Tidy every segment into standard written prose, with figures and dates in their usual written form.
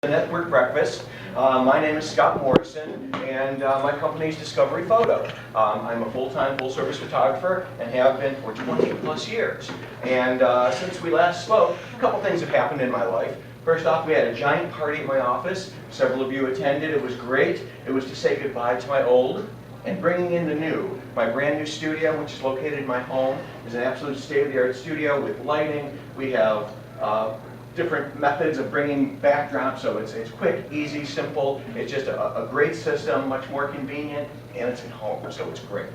The Network Breakfast. My name is Scott Morrison, and my company is Discovery Photo. I'm a full-time, full-service photographer and have been for 20 plus years. And since we last spoke, a couple things have happened in my life. First off, we had a giant party at my office. Several of you attended. It was great. It was to say goodbye to my old and bringing in the new. My brand new studio, which is located in my home, is an absolute state-of-the-art studio with lighting. We have different methods of bringing backdrops, so it's quick, easy, simple. It's just a great system, much more convenient, and it's at home, so it's great.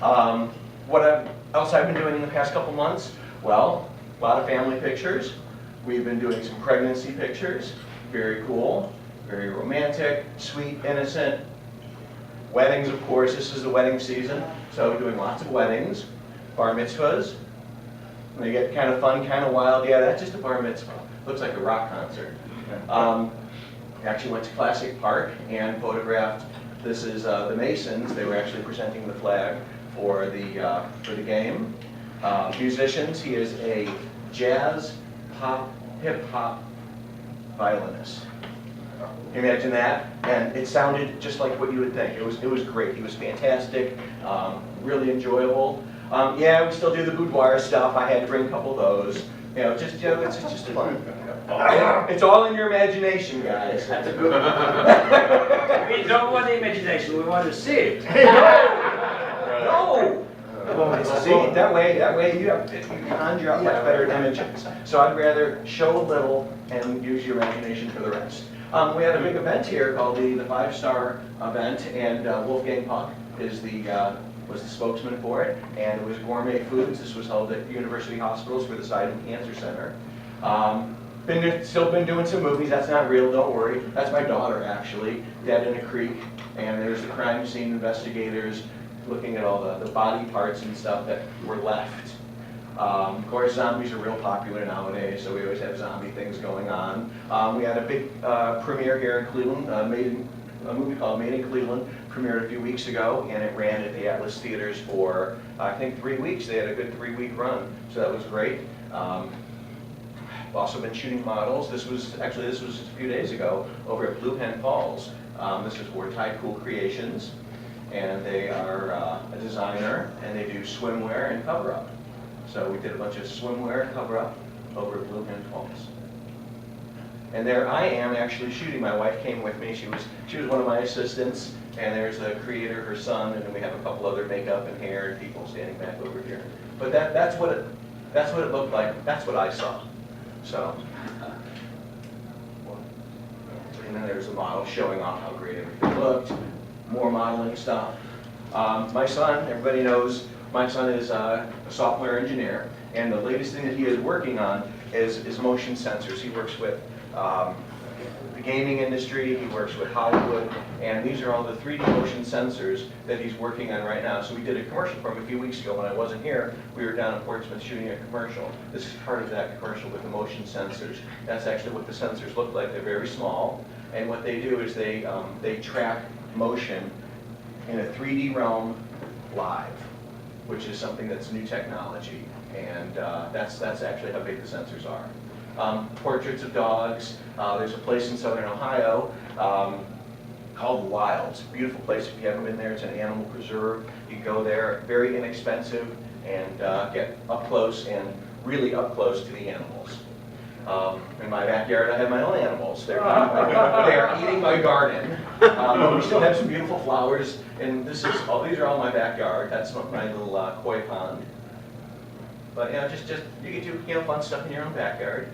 What else I've been doing in the past couple months? Well, a lot of family pictures. We've been doing some pregnancy pictures. Very cool, very romantic, sweet, innocent. Weddings, of course, this is the wedding season, so we're doing lots of weddings. Bar mitzvahs. They get kind of fun, kind of wild. Yeah, that's just a bar mitzvah. Looks like a rock concert. Actually went to Classic Park and photographed. This is the Masons. They were actually presenting the flag for the game. Musicians. He is a jazz, pop, hip hop violinist. Can you imagine that? And it sounded just like what you would think. It was great. He was fantastic, really enjoyable. Yeah, we still do the boudoir stuff. I had to bring a couple of those. It's just fun. It's all in your imagination, guys. That's a good one. We don't want the imagination. We want to see it. No. See, that way you can conjure up much better images. So I'd rather show a little and use your imagination for the rest. We had a big event here called the 5-Star event, and Wolfgang Puck is was the spokesman for it, and it was gourmet foods. This was held at University Hospitals for the Sidon Cancer Center. Still been doing some movies. That's not real, don't worry. That's my daughter, actually, dead in a creek, and there's the crime scene investigators looking at all the body parts and stuff that were left. Of course, zombies are real popular nowadays, so we always have zombie things going on. We had a big premiere here in Cleveland, a movie called Made in Cleveland, premiered a few weeks ago, and it ran at the Atlas Theaters for, I think, 3 weeks. They had a good 3-week run, so that was great. Also been shooting models. This was just a few days ago over at Blue Pen Falls. This is for Thai Cool Creations, and they are a designer, and they do swimwear and cover-up. So we did a bunch of swimwear and cover-up over at Blue Pen Falls. And there I am actually shooting. My wife came with me. She was one of my assistants. And there's the creator, her son, and then we have a couple other makeup and hair and people standing back over here. But that's what it looked like. That's what I saw. So, and then there's a model showing off how great everything looked. More modeling stuff. My son, everybody knows, my son is a software engineer, and the latest thing that he is working on is motion sensors. He works with the gaming industry, he works with Hollywood, and these are all the 3D motion sensors that he's working on right now. So we did a commercial for him a few weeks ago when I wasn't here. We were down in Portsmouth shooting a commercial. This is part of that commercial with the motion sensors. That's actually what the sensors look like. They're very small, and what they do is they track motion in a 3D realm live, which is something that's new technology, and that's actually how big the sensors are. Portraits of dogs. There's a place in southern Ohio called Wilds. Beautiful place if you haven't been there. It's an animal preserve. You can go there, very inexpensive, and get up close and really up close to the animals. In my backyard, I have my own animals. They are eating my garden. But we still have some beautiful flowers, and these are all my backyard. That's my little koi pond. But just you can do fun stuff in your own backyard.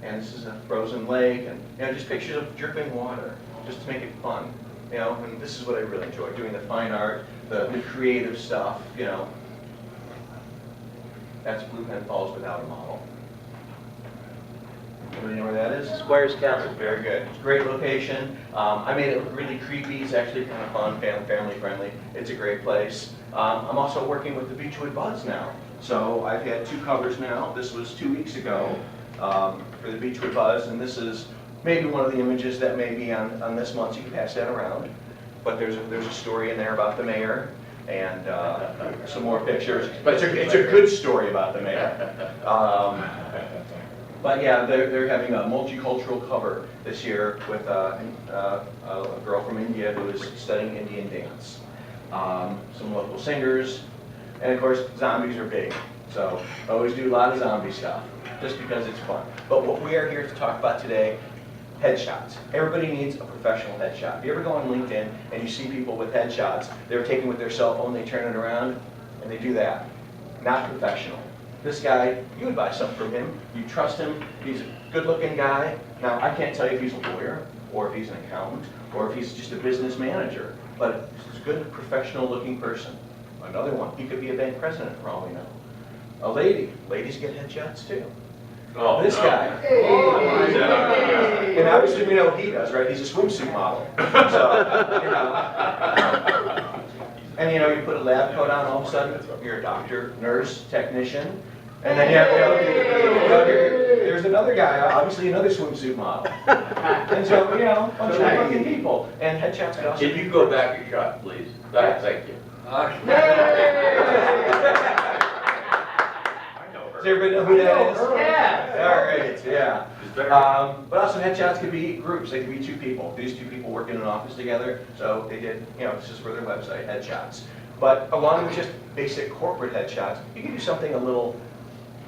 And this is a frozen lake, and just pictures of dripping water, just to make it fun. And this is what I really enjoy, doing the fine art, the creative stuff. That's Blue Pen Falls without a model. Anybody know where that is? Squires Castle. Very good. It's a great location. I made it look really creepy. It's actually kind of fun, family friendly. It's a great place. I'm also working with the Beechwood Buzz now. So I've had 2 covers now. This was 2 weeks ago for the Beechwood Buzz, and this is maybe one of the images that may be on this month. You can pass that around. But there's a story in there about the mayor, and some more pictures. But it's a good story about the mayor. But yeah, they're having a multicultural cover this year with a girl from India who is studying Indian dance. Some local singers, and of course, zombies are big. So I always do a lot of zombie stuff, just because it's fun. But what we are here to talk about today, headshots. Everybody needs a professional headshot. If you ever go on LinkedIn and you see people with headshots, they're taken with their cell phone, they turn it around, and they do that. Not professional. This guy, you would buy something from him, you trust him, he's a good-looking guy. Now, I can't tell you if he's a lawyer, or if he's an accountant, or if he's just a business manager, but he's a good, professional-looking person. Another one, he could be a bank president for all we know. A lady, ladies get headshots too. Oh, This no. guy. Hey. And obviously we know what he does, right? He's a swimsuit model. So, you know. And you know, you put a lab coat on, all of a sudden, you're a doctor, nurse, technician. And then you have, there's another guy, obviously another swimsuit model. And so, you know, a bunch of good-looking people. And headshots could also Can you go back a shot, please? Thank you. Does everybody know who that is? Yeah. All right, yeah. But also headshots could be groups. They could be two people. These two people work in an office together, so they did, you know, this is for their website, headshots. But along with just basic corporate headshots, you can do something a little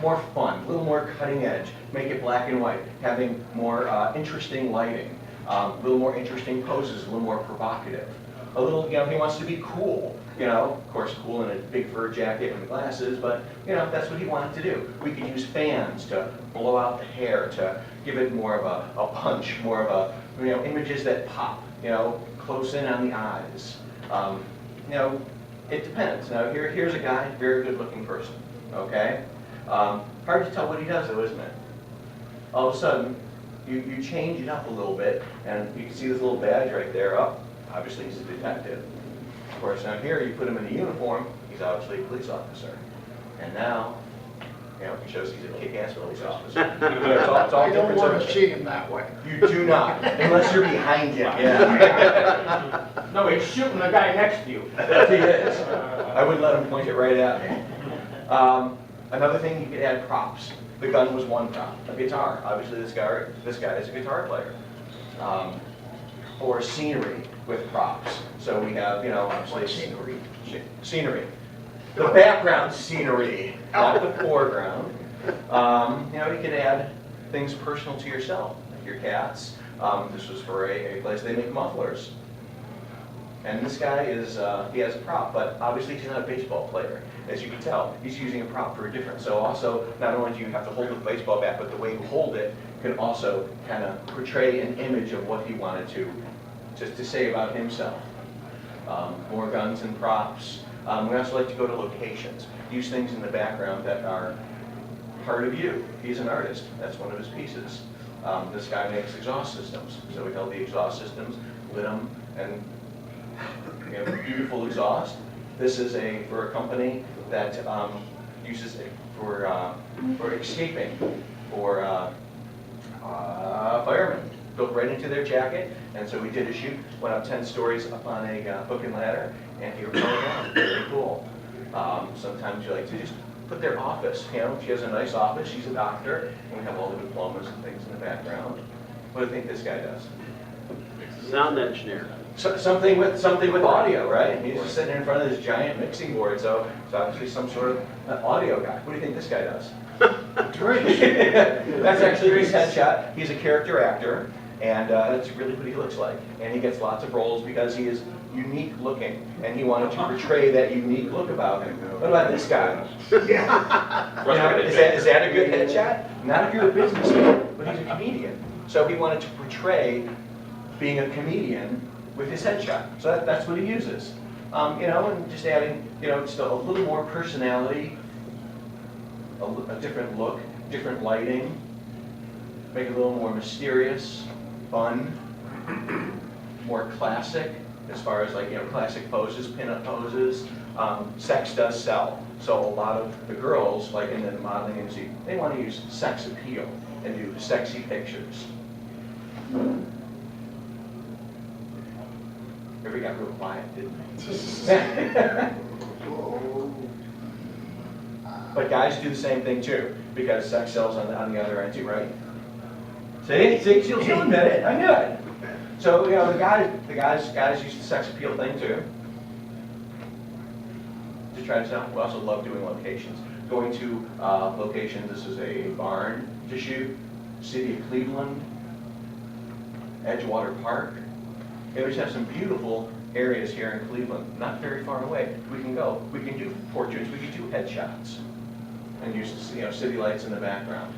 more fun, a little more cutting edge, make it black and white, having more interesting lighting, a little more interesting poses, a little more provocative. A little, you know, he wants to be cool, you know, of course cool in a big fur jacket and glasses, but, you know, that's what he wanted to do. We could use fans to blow out the hair, to give it more of a punch, more of a, you know, images that pop, you know, close in on the eyes. You know, it depends. Now, here's a guy, very good looking person, okay? Hard to tell what he does though, isn't it? All of a sudden, you change it up a little bit, and you can see this little badge right there up. Obviously, he's a detective. Of course, now here you put him in a uniform, he's obviously a police officer. And now, you know, he shows he's a kick-ass police officer. It's all I don't different want to sort see him that way. You do not, unless you're behind him. Yeah. No, he's shooting the guy next to you. He is. I wouldn't let him point it right at me. Another thing, you could add props. The gun was one prop. A guitar. Obviously, this guy is a guitar player. Or scenery with props. So we have, you know, obviously Scenery. Scenery. The background scenery, not the foreground. You know, you can add things personal to yourself, like your cats. This was for a place they make mufflers. And this guy is, he has a prop, but obviously he's not a baseball player. As you can tell, he's using a prop for a different. So also, not only do you have to hold the baseball bat, but the way you hold it can also kind of portray an image of what he wanted to say about himself. More guns and props. We also like to go to locations, use things in the background that are part of you. He's an artist. That's one of his pieces. This guy makes exhaust systems. So we held the exhaust systems, lit them, and we have a beautiful exhaust. This is for a company that uses it for escaping, for firemen. Built right into their jacket, and so we did a shoot, went up 10 stories up on a hook and ladder, and he was falling down. Very cool. Sometimes you like to just put their office, you know, she has a nice office, she's a doctor, and we have all the diplomas and things in the background. What do you think this guy does? Sound engineer. Something with audio, right? He's just sitting in front of this giant mixing board, so it's obviously some sort of audio guy. What do you think this guy does? That's actually his headshot. He's a character actor, and that's really what he looks like. And he gets lots of roles because he is unique looking, and he wanted to portray that unique look about him. What about this guy? You know, is that a good headshot? Not if you're a businessman, but he's a comedian. So he wanted to portray being a comedian with his headshot. So that's what he uses. You know, and just adding, you know, just a little more personality, a different look, different lighting, make it a little more mysterious, fun, more classic, as far as like, you know, classic poses, pinup poses. Sex does sell. So a lot of the girls, like in the modeling industry, they want to use sex appeal and do sexy pictures. Everybody got real quiet, didn't they? But guys do the same thing too. because sex sells on the other end too, right? See, she'll admit it. I knew it. So you know, the guys use the sex appeal thing too. To try to sell. We also love doing locations. Going to locations. This is a barn to shoot. City of Cleveland, Edgewater Park. Yeah, we just have some beautiful areas here in Cleveland, not very far away. We can go. We can do portraits. We can do headshots, and use city lights in the background.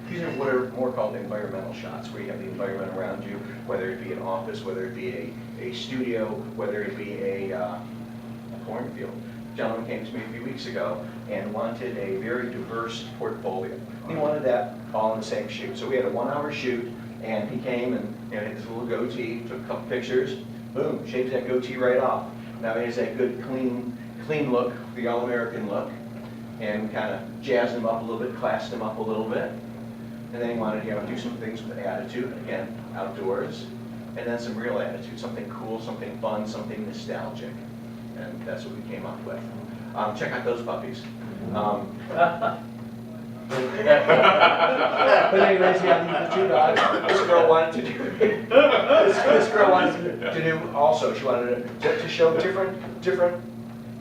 These are what are more called environmental shots, where you have the environment around you, whether it be an office, whether it be a studio, whether it be a cornfield. A gentleman came to me a few weeks ago and wanted a very diverse portfolio. He wanted that all in the same shoot. So we had a 1-hour shoot, and he came and had his little goatee, took a couple pictures, boom, shaves that goatee right off. Now he has that good, clean look, the all-American look, and kind of jazzed him up a little bit, classed him up a little bit. And then he wanted to do some things with attitude, again, outdoors, and then some real attitude, something cool, something fun, something nostalgic. And that's what we came up with. Check out those puppies. But anyways, yeah, the two dogs. This girl wanted to do. This girl wanted to do also. She wanted to show different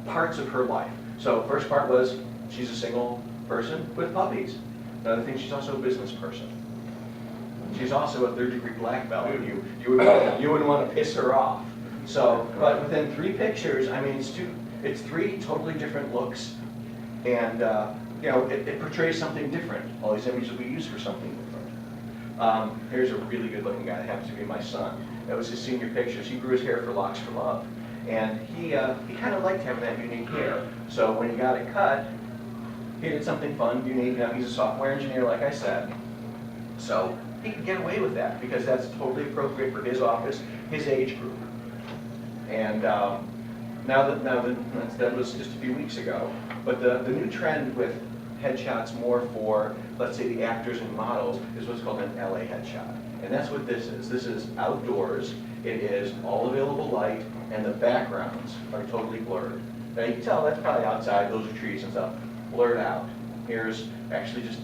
parts of her life. So first part was she's a single person with puppies. Another thing, she's also a business person. She's also a third-degree black belt. You wouldn't want to piss her off. So, but within 3 pictures, I mean, it's 3 totally different looks, and it portrays something different. All these images we use for something different. Here's a really good-looking guy that happens to be my son. That was his senior pictures. He grew his hair for Locks for Love, and he kind of liked having that unique hair. So when he got it cut, he did something fun, unique. He's a software engineer, like I said, so he could get away with that because that's totally appropriate for his office, his age group. And that was just a few weeks ago. But the new trend with headshots more for, let's say, the actors and models is what's called an LA headshot. And that's what this is. This is outdoors. It is all available light, and the backgrounds are totally blurred. Now you can tell that's probably outside. Those are trees and stuff. Blurred out. Here's actually just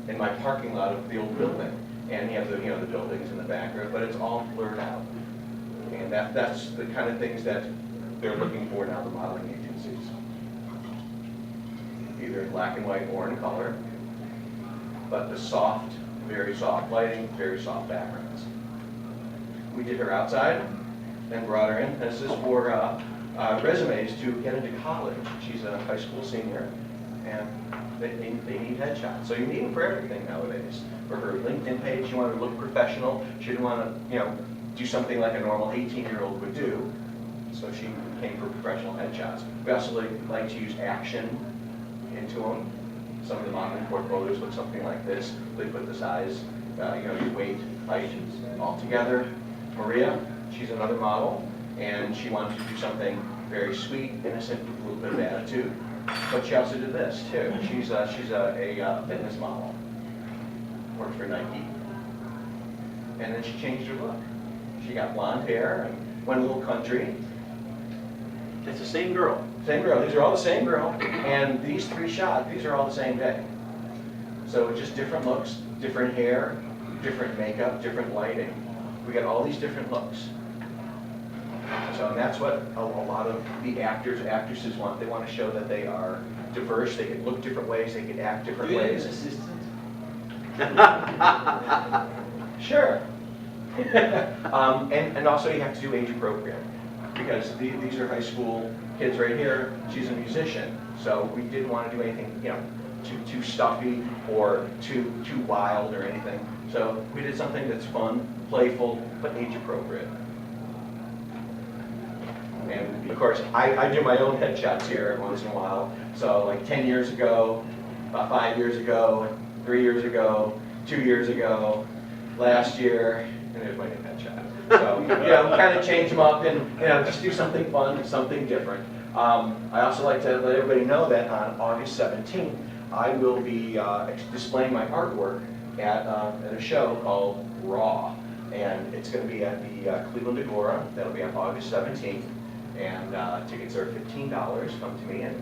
in my parking lot of the old building. And you have the the buildings in the background, but it's all blurred out. And that's the kind of things that they're looking for now, the modeling agencies. Either in black and white or in color, but the soft, very soft lighting, very soft backgrounds. We did her outside, then brought her in. This is for resumes to get into college. She's a high school senior, and they need headshots. So you need them for everything nowadays. For her LinkedIn page, she wanted to look professional. She didn't want to, do something like a normal 18-year-old would do. So she came for professional headshots. We also like to use action into them. Some of the modeling portfolios look something like this. They put the size, your weight, height, all together. Maria, she's another model, and she wanted to do something very sweet, innocent, with a little bit of attitude. But she also did this too. She's a fitness model. Worked for Nike, and then she changed her look. She got blonde hair and went a little country. It's the same girl. Same girl. These are all the same girl, and these 3 shots, these are all the same day. So it's just different looks, different hair, different makeup, different lighting. We got all these different looks. So and that's what a lot of the actors, actresses want. They want to show that they are diverse. They can look different ways. They can act different ways. Assistant? Sure. And also you have to do age appropriate, because these are high school kids right here. She's a musician, so we didn't want to do anything too stuffy or too wild or anything. So we did something that's fun, playful, but age appropriate. And of course, I do my own headshots here every once in a while. So like 10 years ago, about 5 years ago, 3 years ago, 2 years ago, last year, and there's my new headshot. So we kind of change them up and just do something fun, something different. I also like to let everybody know that on August 17th, I will be displaying my artwork at a show called Raw, and it's going to be at the Cleveland Agora. That'll be on August 17th, and tickets are $15. Come to me, and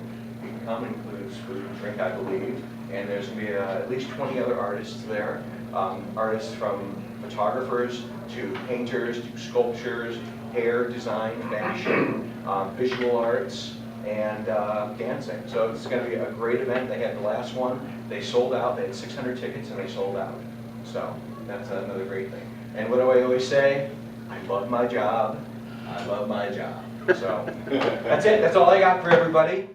come includes food and drink, I believe, and there's going to be at least 20 other artists there. Artists from photographers to painters to sculptures, hair, design, fashion, visual arts, and dancing. So it's going to be a great event. They had the last one. They sold out. They had 600 tickets and they sold out. So that's another great thing. And what do I always say? I love my job. I love my job. So that's it. That's all I got for everybody.